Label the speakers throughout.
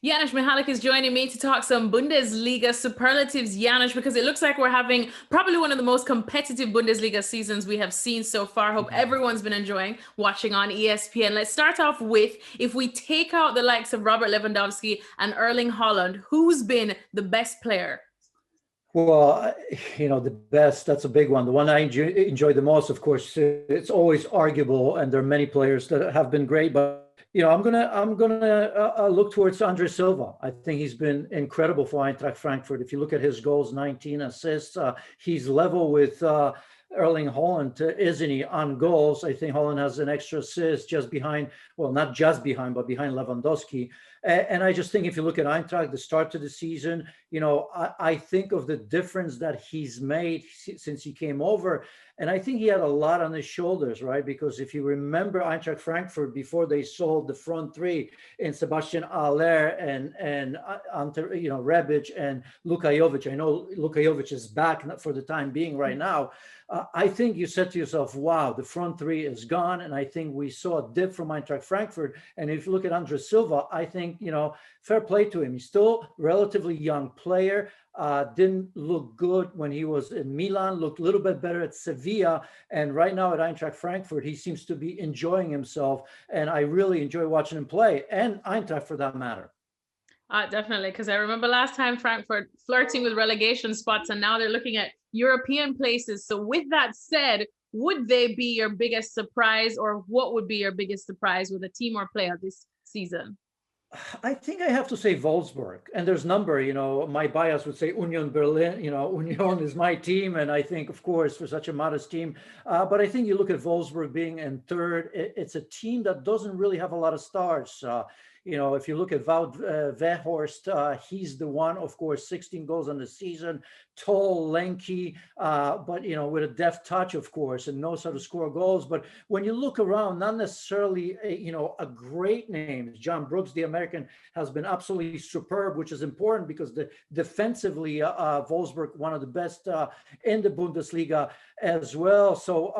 Speaker 1: Janusz Mihalik is joining me to talk some Bundesliga superlatives, Janusz, because it looks like we're having probably one of the most competitive Bundesliga seasons we have seen so far. Hope everyone's been enjoying watching on ESPN. Let's start off with, if we take out the likes of Robert Lewandowski and Erling Haaland, who's been the best player?
Speaker 2: Well, the best, that's a big one. The one I enjoy the most, of course, it's always arguable, and there are many players that have been great, but I'm gonna look towards Andre Silva. I think he's been incredible for Eintracht Frankfurt. If you look at his goals, 19 assists, he's level with Erling Haaland, isn't he, on goals? I think Haaland has an extra assist just behind, well, not just behind, but behind Lewandowski. And I just think if you look at Eintracht, the start to the season, I think of the difference that he's made since he came over. And I think he had a lot on his shoulders, right? Because if you remember Eintracht Frankfurt, before they sold the front three in Sebastian Aller and Ante, Rebic and Luka Jovic. I know Luka Jovic is back for the time being right now. I think you said to yourself, wow, the front three is gone. And I think we saw a dip from Eintracht Frankfurt. And if you look at Andre Silva, I think, fair play to him. He's still a relatively young player. Didn't look good when he was in Milan, looked a little bit better at Sevilla. And right now at Eintracht Frankfurt, he seems to be enjoying himself. And I really enjoy watching him play, and Eintracht for that matter.
Speaker 1: Definitely, because I remember last time Frankfurt flirting with relegation spots, and now they're looking at European places. So with that said, would they be your biggest surprise, or what would be your biggest surprise with a team or player this season?
Speaker 2: I think I have to say Wolfsburg, and there's number, my bias would say Union Berlin, Union is my team. And I think, of course, for such a modest team, but I think you look at Wolfsburg being in third, it's a team that doesn't really have a lot of stars. If you look at Wout Weghorst, he's the one, of course, 16 goals on the season, tall, lanky, but, with a deft touch, of course, and knows how to score goals. But when you look around, not necessarily, a great name. John Brooks, the American, has been absolutely superb, which is important because defensively, Wolfsburg, one of the best in the Bundesliga as well. So,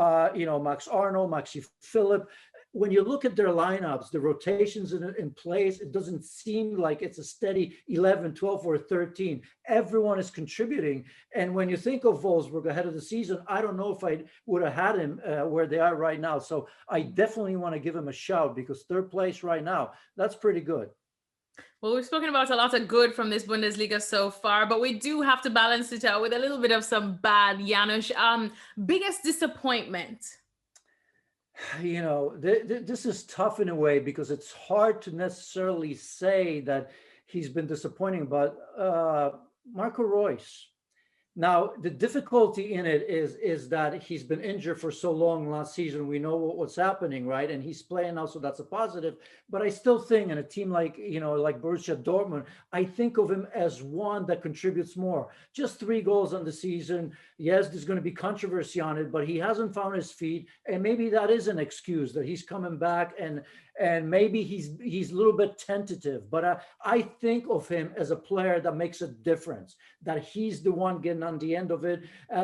Speaker 2: Max Arnold, Maxi Philipp. When you look at their lineups, the rotations in place, it doesn't seem like it's a steady 11, 12, or 13. Everyone is contributing. And when you think of Wolfsburg ahead of the season, I don't know if I would have had him where they are right now. So I definitely want to give him a shout, because third place right now, that's pretty good.
Speaker 1: Well, we've spoken about a lot of good from this Bundesliga so far, but we do have to balance it out with a little bit of some bad, Janusz. Biggest disappointment?
Speaker 2: This is tough in a way, because it's hard to necessarily say that he's been disappointing, but Marco Reus. Now, the difficulty in it is that he's been injured for so long last season. We know what's happening, right? And he's playing now, so that's a positive. But I still think in a team like Borussia Dortmund, I think of him as one that contributes more. Just 3 goals on the season. Yes, there's going to be controversy on it, but he hasn't found his feet. And maybe that is an excuse that he's coming back, and maybe he's a little bit tentative, but I think of him as a player that makes a difference, that he's the one getting on the end of it.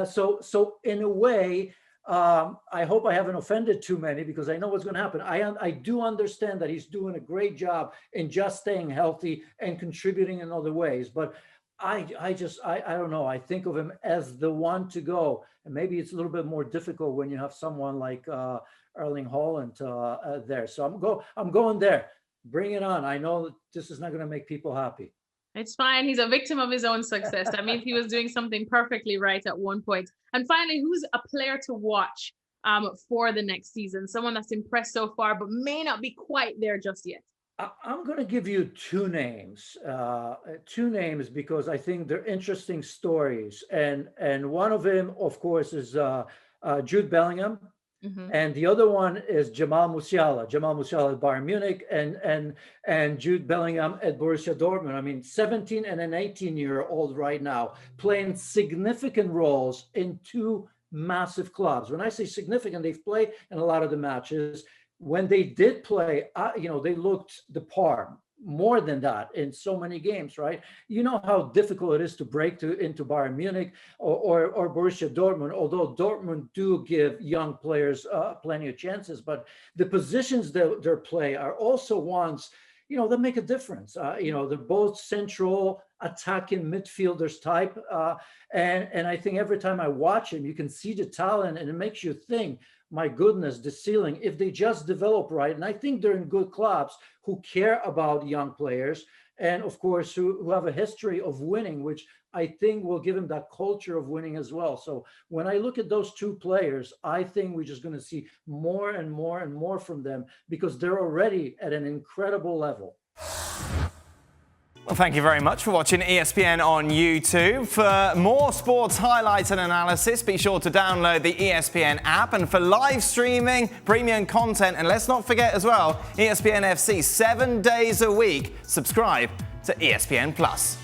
Speaker 2: So in a way, I hope I haven't offended too many, because I know what's going to happen. I do understand that he's doing a great job in just staying healthy and contributing in other ways, but I don't know. I think of him as the one to go, and maybe it's a little bit more difficult when you have someone like Erling Haaland there. So I'm going there. Bring it on. I know this is not going to make people happy.
Speaker 1: It's fine. He's a victim of his own success. I mean, he was doing something perfectly right at one point. And finally, who's a player to watch for the next season? Someone that's impressed so far, but may not be quite there just yet.
Speaker 2: I'm going to give you two names because I think they're interesting stories. And one of them, of course, is Jude Bellingham. Mm-hmm. And the other one is Jamal Musiala at Bayern Munich, and Jude Bellingham at Borussia Dortmund. I mean, 17 and an 18-year-old right now, playing significant roles in 2 massive clubs. When I say significant, they've played in a lot of the matches. When they did play, they looked the part. More than that in so many games, right? You know how difficult it is to break into Bayern Munich or Borussia Dortmund, although Dortmund do give young players plenty of chances, but the positions that they play are also ones, that make a difference. They're both central attacking midfielders type. And I think every time I watch him, you can see the talent, and it makes you think, my goodness, the ceiling, if they just develop right. And I think they're in good clubs who care about young players, and of course, who have a history of winning, which I think will give him that culture of winning as well. So when I look at those two players, I think we're just going to see more and more and more from them, because they're already at an incredible level.
Speaker 3: Well, thank you very much for watching ESPN on YouTube. For more sports highlights and analysis, be sure to download the ESPN app. And for live streaming, premium content, and let's not forget as well, ESPN FC 7 days a week. Subscribe to ESPN Plus.